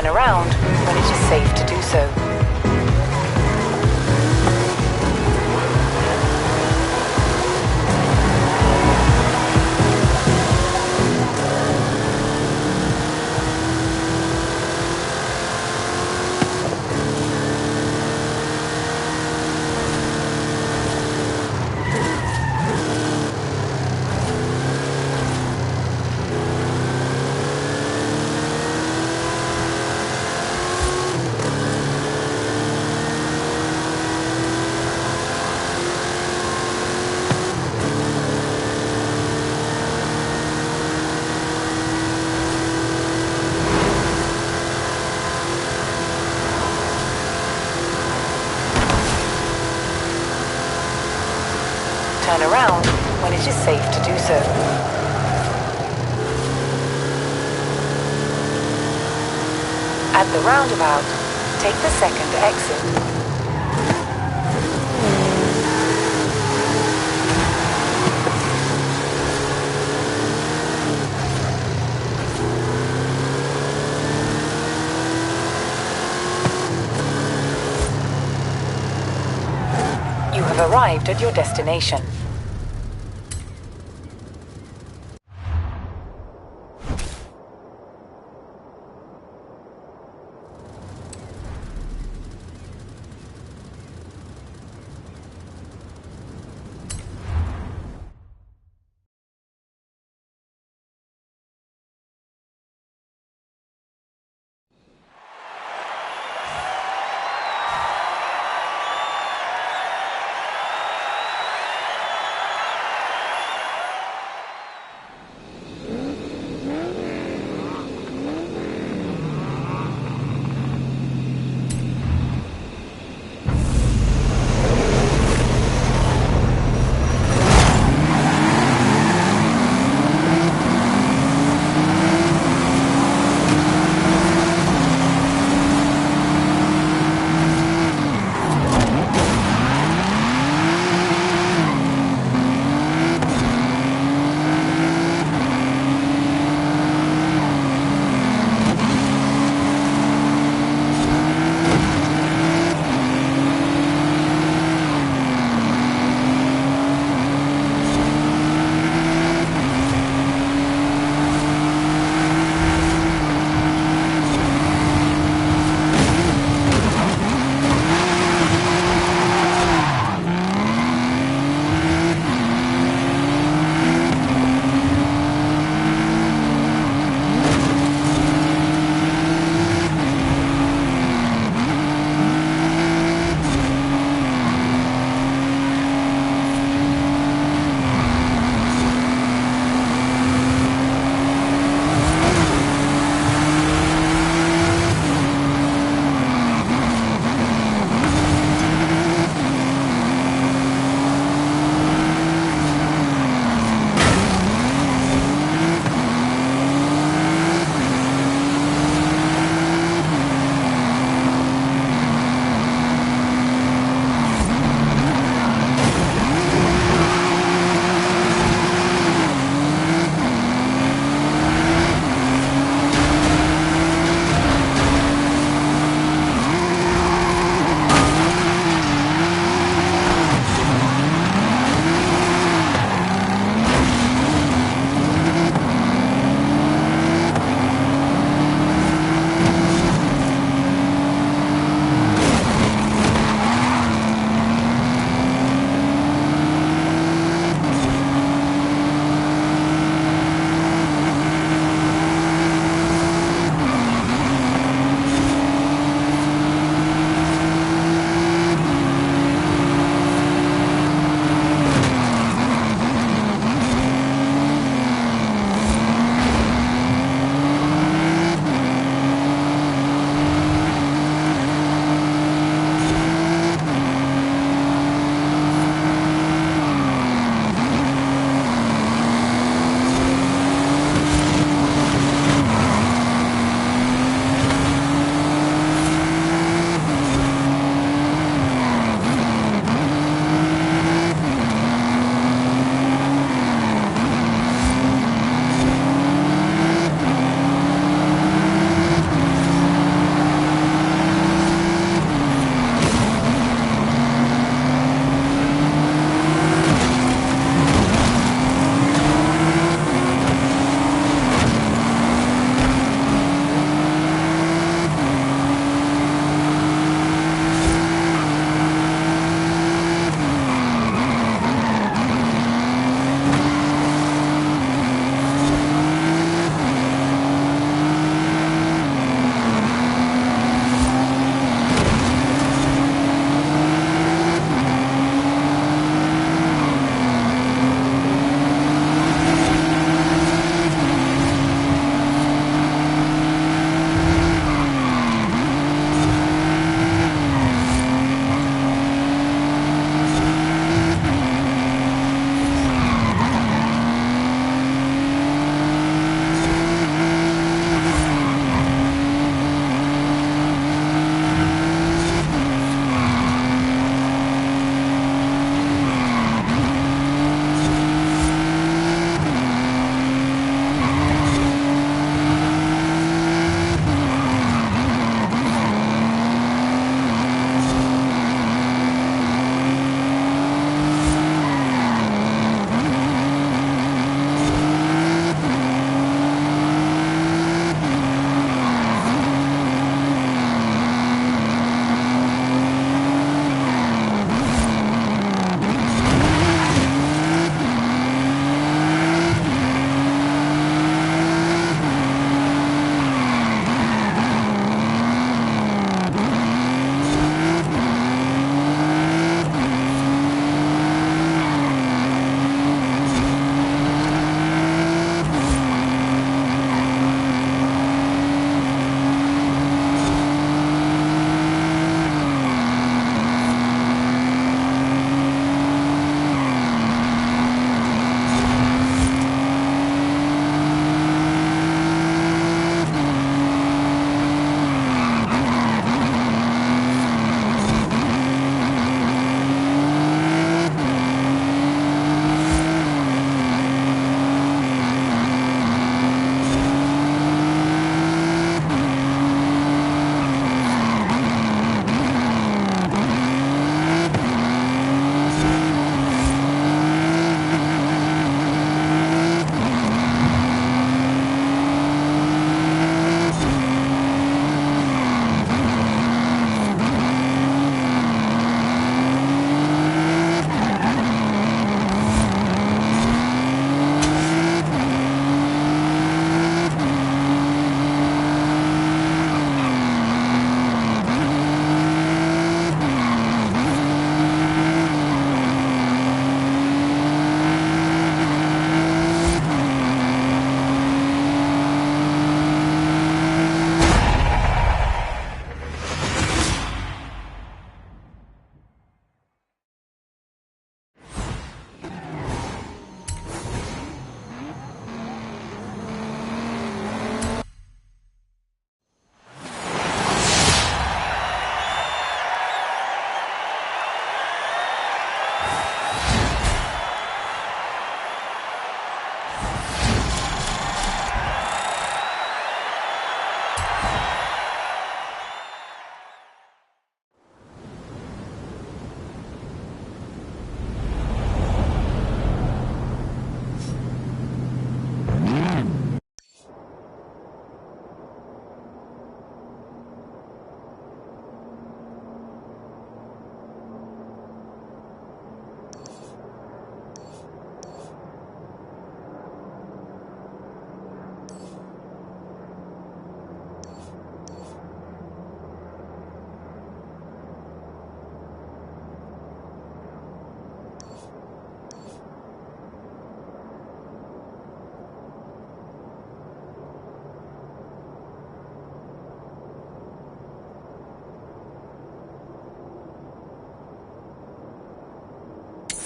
Turn around when it is safe to do so. Turn around when it is safe to do so. At the roundabout, take the second exit. You have arrived at your destination.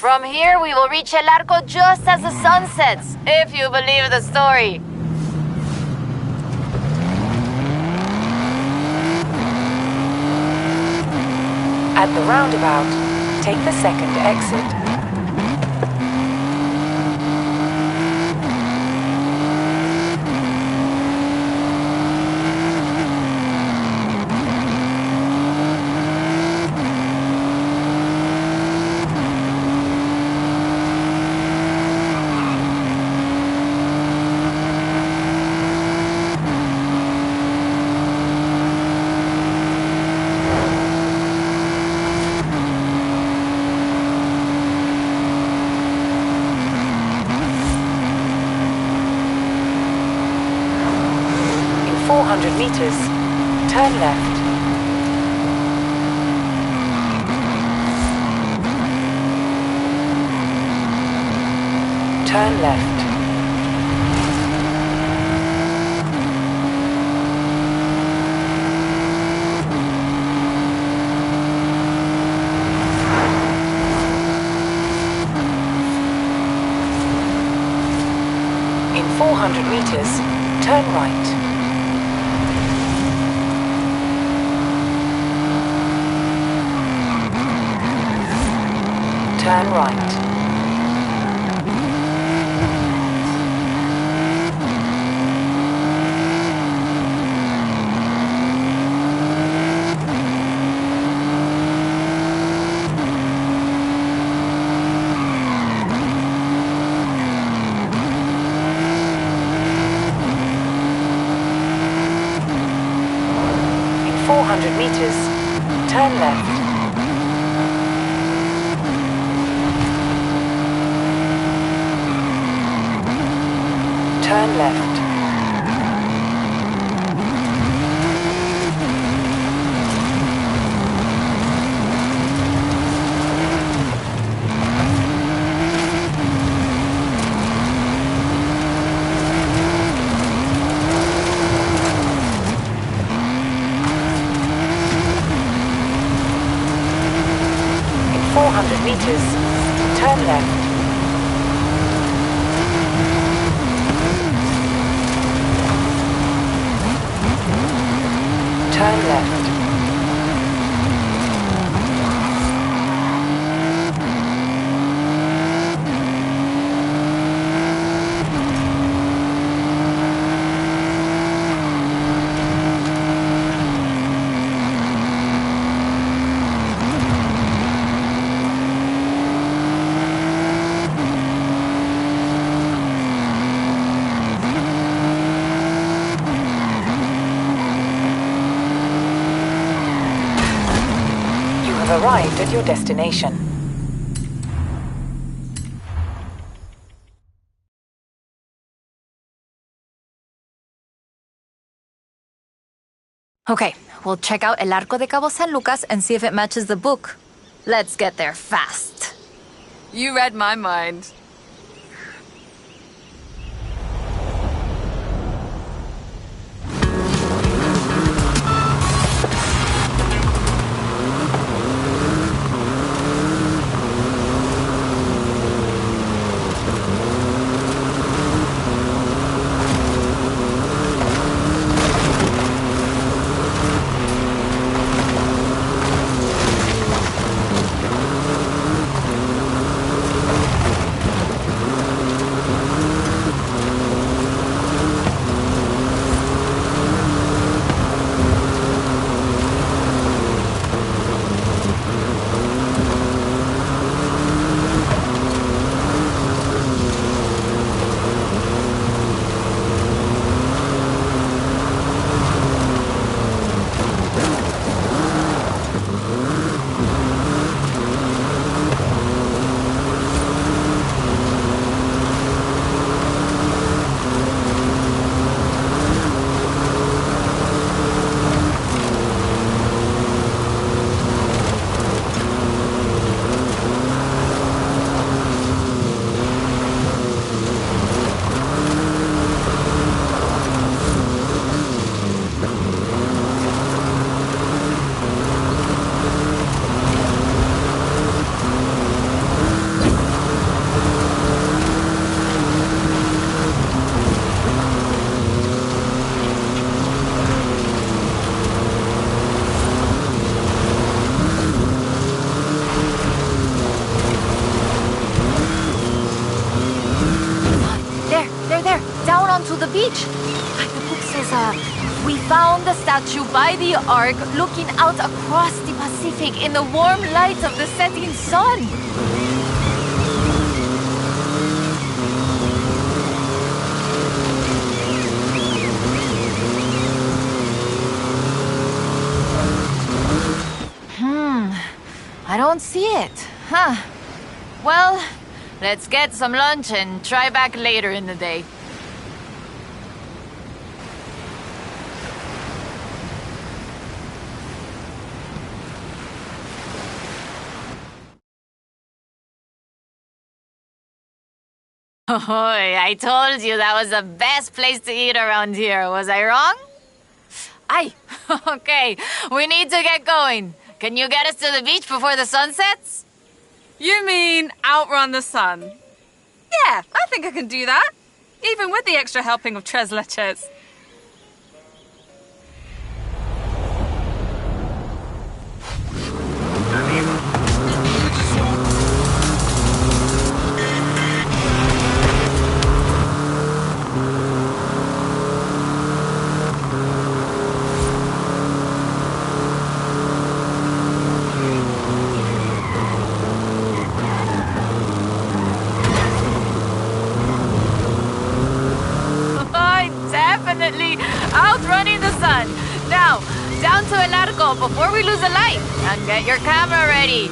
From here, we will reach El Arco just as the sun sets, if you believe the story. At the roundabout, take the second exit. In 400 meters, turn left. Turn left. In 400 meters, turn right. Turn right. In 400 meters, turn left. Turn left. In 400 meters, turn left. Turn left. Have arrived at your destination. Okay, we'll check out El Arco de Cabo San Lucas and see if it matches the book. Let's get there fast. You read my mind. beach. The book says, we found the statue by the ark looking out across the Pacific in the warm light of the setting sun. I don't see it. Huh. Well, let's get some lunch and try back later in the day. Oh, I told you that was the best place to eat around here. Was I wrong? Aye. Okay, we need to get going. Can you get us to the beach before the sun sets? You mean outrun the sun? Yeah, I think I can do that. Even with the extra helping of tres leches. Definitely outrunning the sun. Now, down to El Arco before we lose a light. And get your camera ready.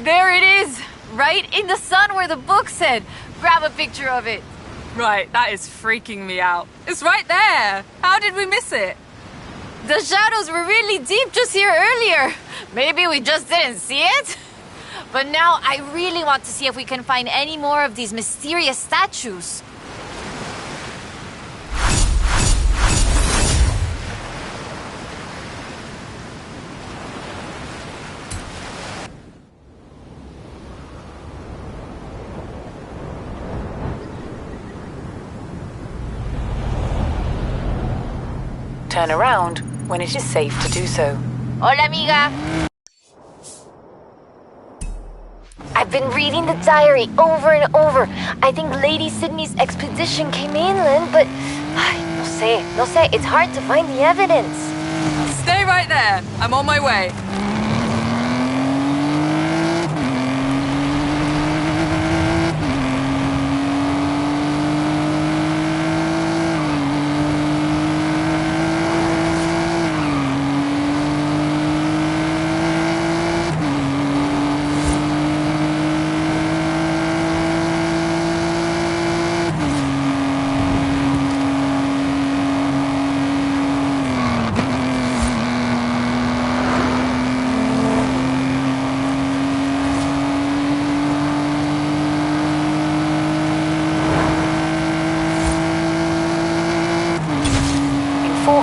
There it is! Right in the sun where the book said. Grab a picture of it. Right, that is freaking me out. It's right there! How did we miss it? The shadows were really deep just here earlier. Maybe we just didn't see it? But now I really want to see if we can find any more of these mysterious statues. Turn around when it is safe to do so. Hola, amiga. I've been reading the diary over and over. I think Lady Sydney's expedition came inland, but no sé, it's hard to find the evidence. Stay right there. I'm on my way.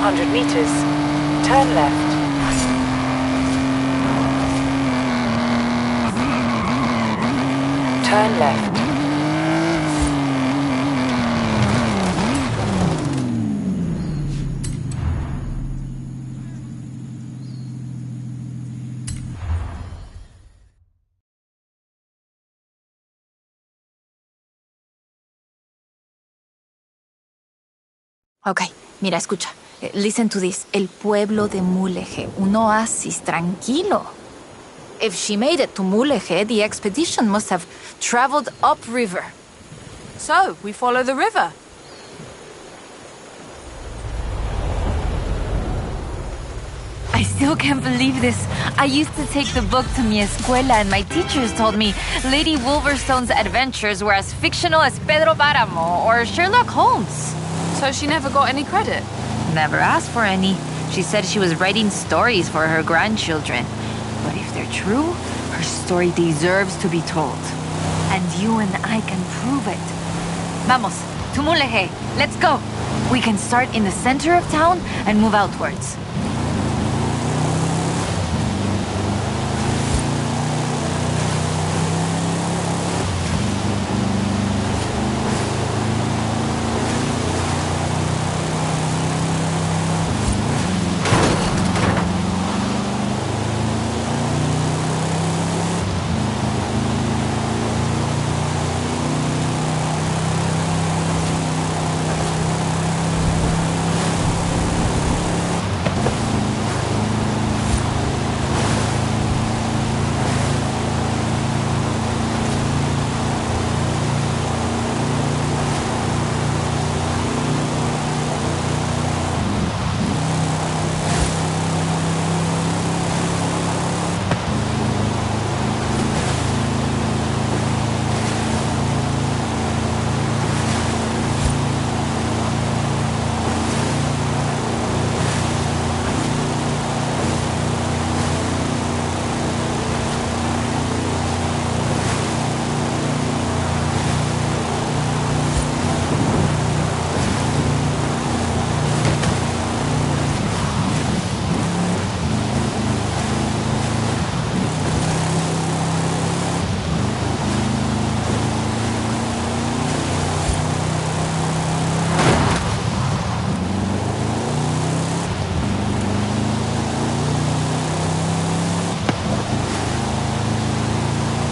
200 meters. Turn left. Turn left. Okay, mira, escucha. Listen to this. El pueblo de Mulegé, un oasis tranquilo. If she made it to Mulegé, the expedition must have traveled upriver. So, we follow the river. I still can't believe this. I used to take the book to mi escuela and my teachers told me Lady Wolverstone's adventures were as fictional as Pedro Páramo or Sherlock Holmes. So she never got any credit? Never asked for any. She said she was writing stories for her grandchildren. But if they're true, her story deserves to be told. And you and I can prove it. Vamos, to Mulegé. Let's go. We can start in the center of town and move outwards.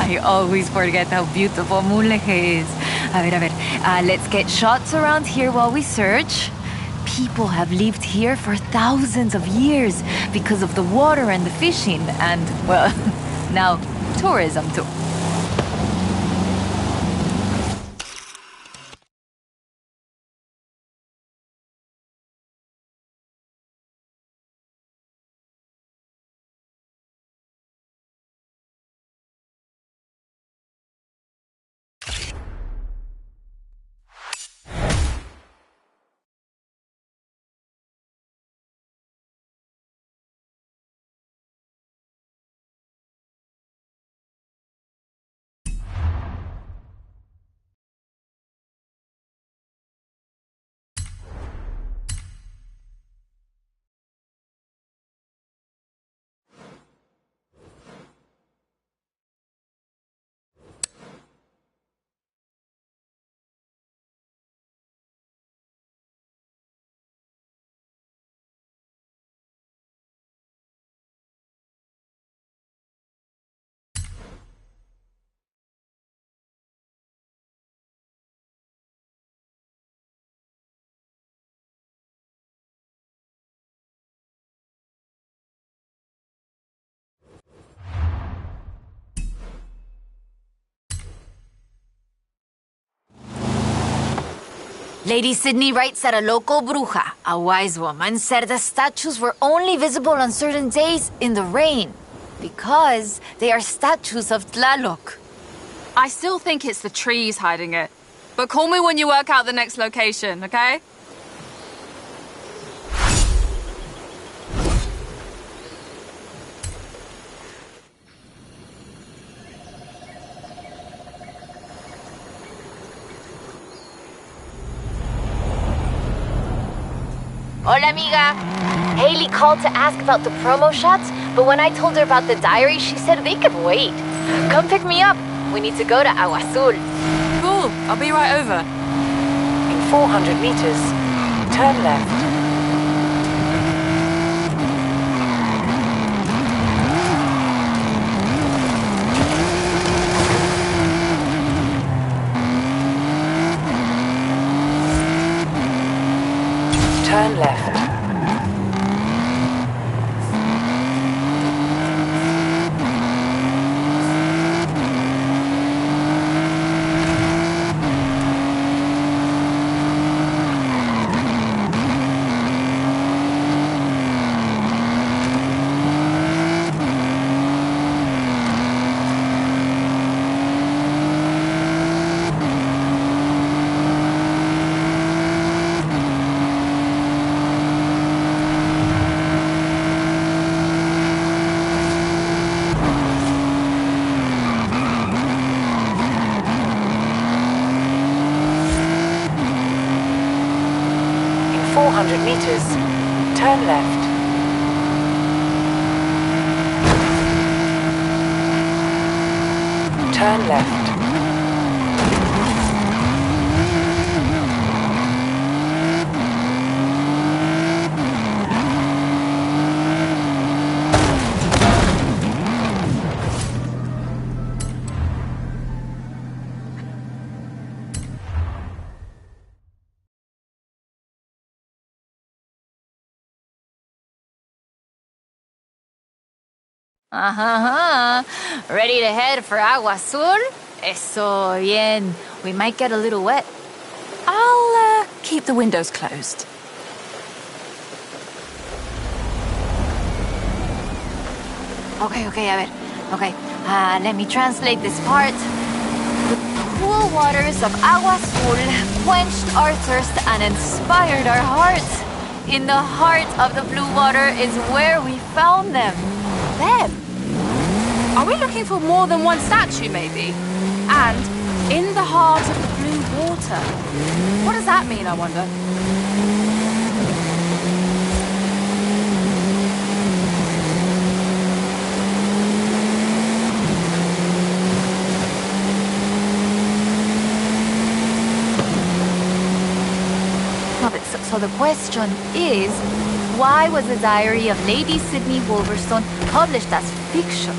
I always forget how beautiful Mulegé is. A ver. Let's get shots around here while we search. People have lived here for thousands of years because of the water and the fishing and, well, now tourism too. Lady Sydney writes that a local bruja, a wise woman, said the statues were only visible on certain days in the rain because they are statues of Tlaloc. I still think it's the trees hiding it. But call me when you work out the next location, okay? Hola, amiga. Haley called to ask about the promo shots, but when I told her about the diary, she said they could wait. Come pick me up. We need to go to Agua Azul. Cool, I'll be right over. In 400 meters, turn left. Turn left. In 400 meters, turn left. Turn left. Ready to head for Agua Azul? Eso bien. We might get a little wet. I'll keep the windows closed. Okay, a ver. Okay, let me translate this part. The cool waters of Agua Azul quenched our thirst and inspired our hearts. In the heart of the blue water is where we found them. Them? Are we looking for more than one statue, maybe? And in the heart of the blue water. What does that mean, I wonder? So the question is, why was the diary of Lady Sydney Wolverstone published as fiction?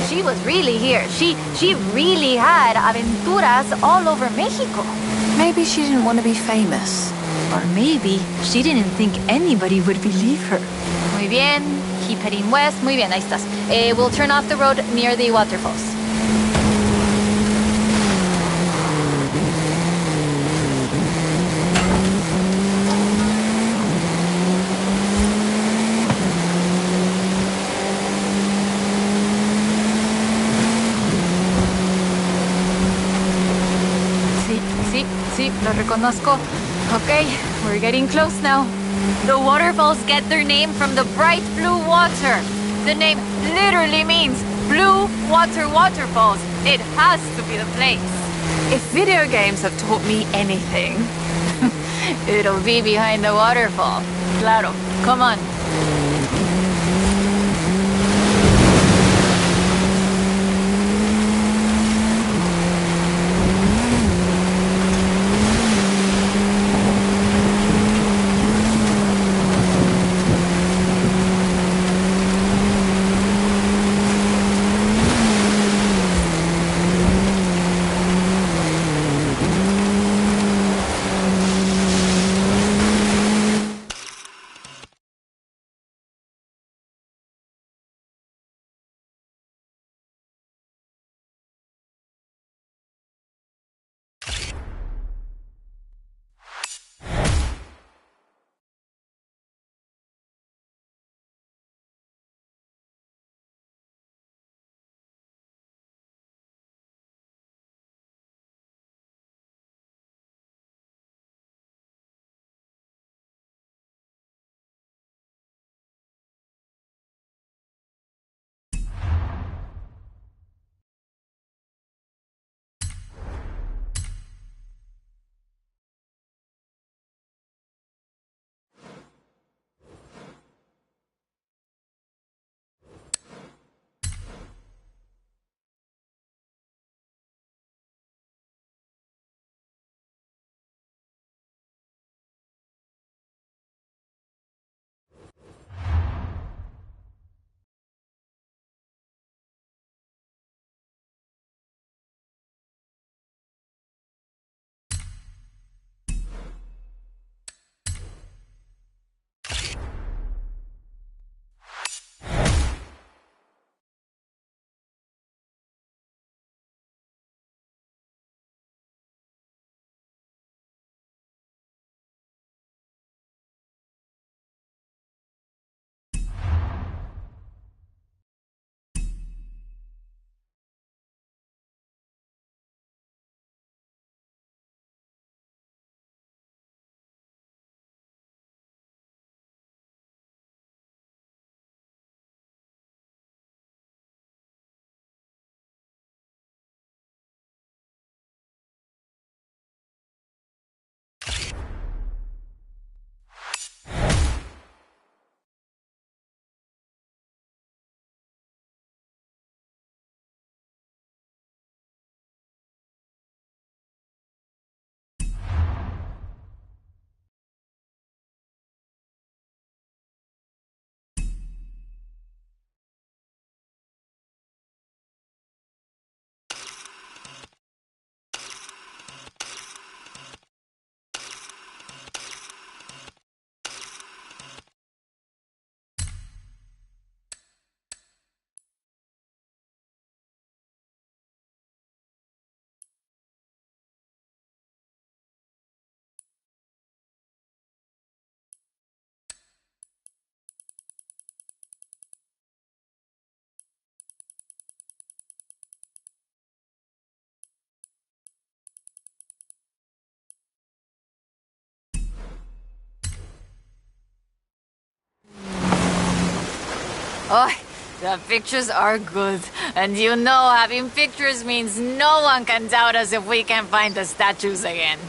She was really here. She really had aventuras all over Mexico. Maybe she didn't want to be famous. Or maybe she didn't think anybody would believe her. Muy bien. Keep heading west. Muy bien, ahí estás. We'll turn off the road near the waterfalls. Sí, lo reconozco. Okay, we're getting close now. The waterfalls get their name from the bright blue water. The name literally means blue water waterfalls. It has to be the place. If video games have taught me anything, It'll be behind the waterfall. Claro. Come on. Oh, the pictures are good. And you know, having pictures means no one can doubt us if we can find the statues again.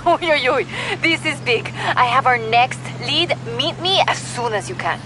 Oy, oy, oy. This is big. I have our next lead. Meet me as soon as you can.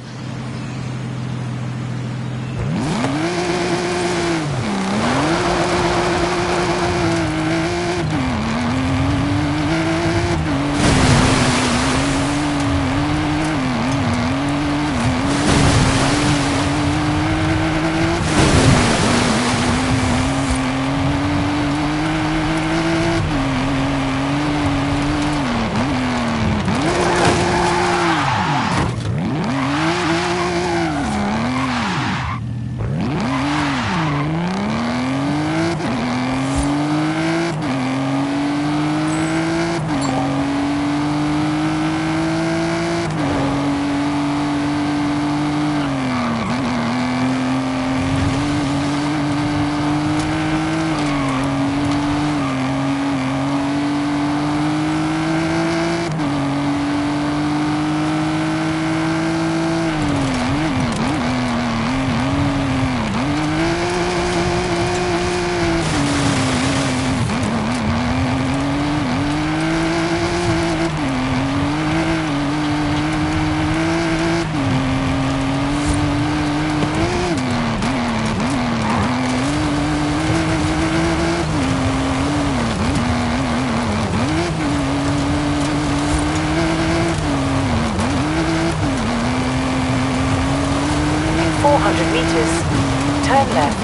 Turn left.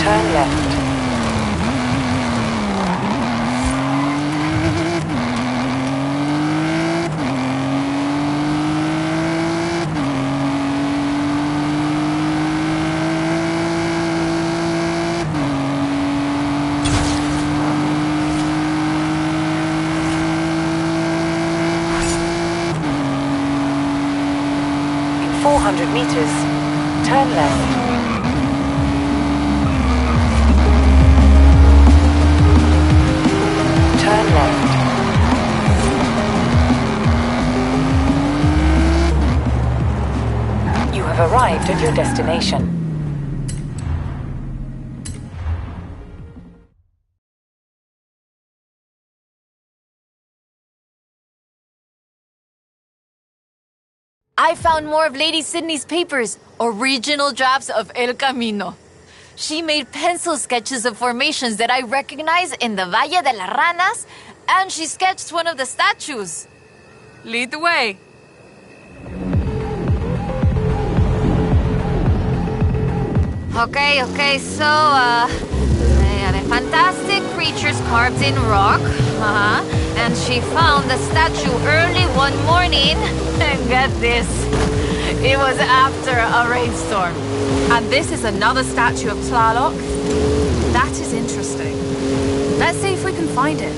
Turn left. In 400 meters, turn left. Turn left. You have arrived at your destination. I found more of Lady Sydney's papers, original drafts of El Camino. She made pencil sketches of formations that I recognize in the Valle de las Ranas, and she sketched one of the statues. Lead the way. Okay, so, they are the fantastic creatures carved in rock. And she found the statue early one morning. And get this, it was after a rainstorm. And this is another statue of Tlaloc. That is interesting. Let's see if we can find it.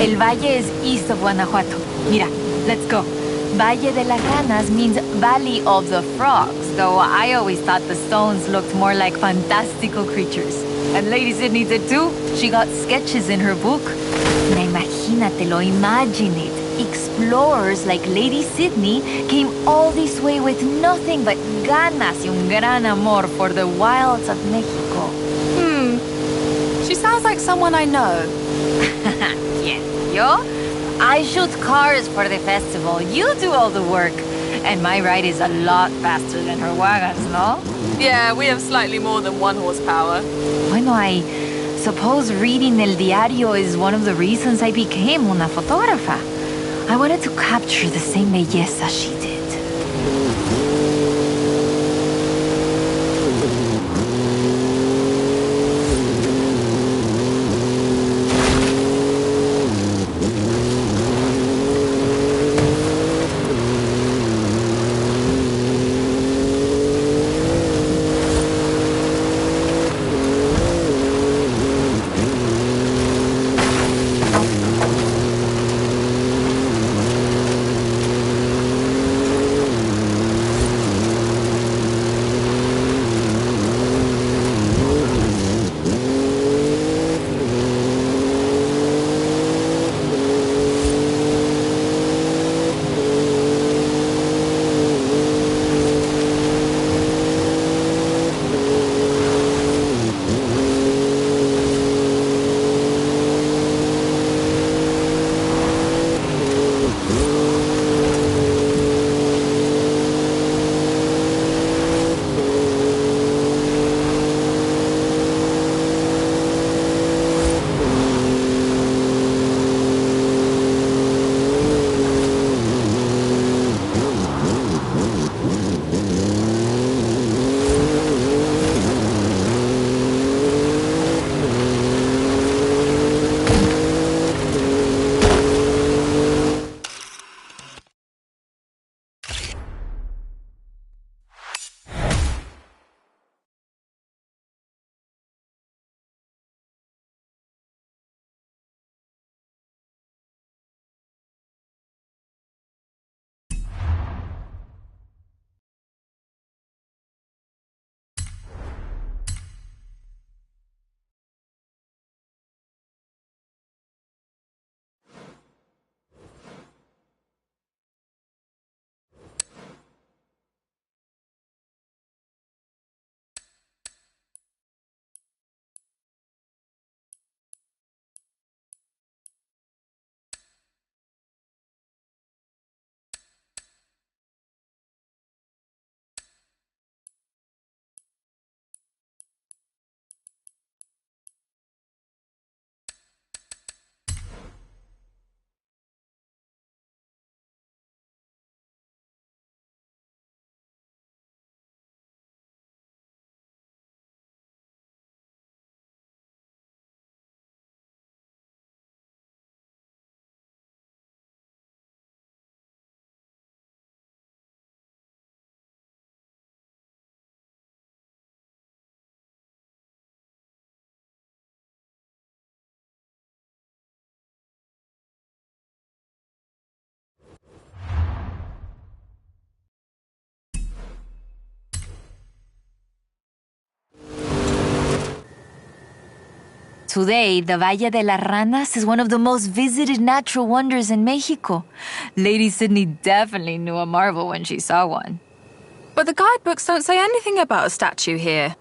El Valle is east of Guanajuato. Mira, let's go. Valle de las Ranas means Valley of the Frogs, though I always thought the stones looked more like fantastical creatures. And Lady Sydney did too. She got sketches in her book. Na imagínatelo, imagine it. Explorers like Lady Sydney came all this way with nothing but ganas y un gran amor for the wilds of Mexico. She sounds like someone I know. Yes, yo? I shoot cars for the festival. You do all the work. And my ride is a lot faster than her wagons, no? Yeah, we have slightly more than 1 horsepower. Bueno, I suppose reading El Diario is one of the reasons I became una fotógrafa. I wanted to capture the same belleza she did. today, the Valle de las Ranas is one of the most visited natural wonders in Mexico. Lady Sydney definitely knew a marvel when she saw one. But the guidebooks don't say anything about a statue here.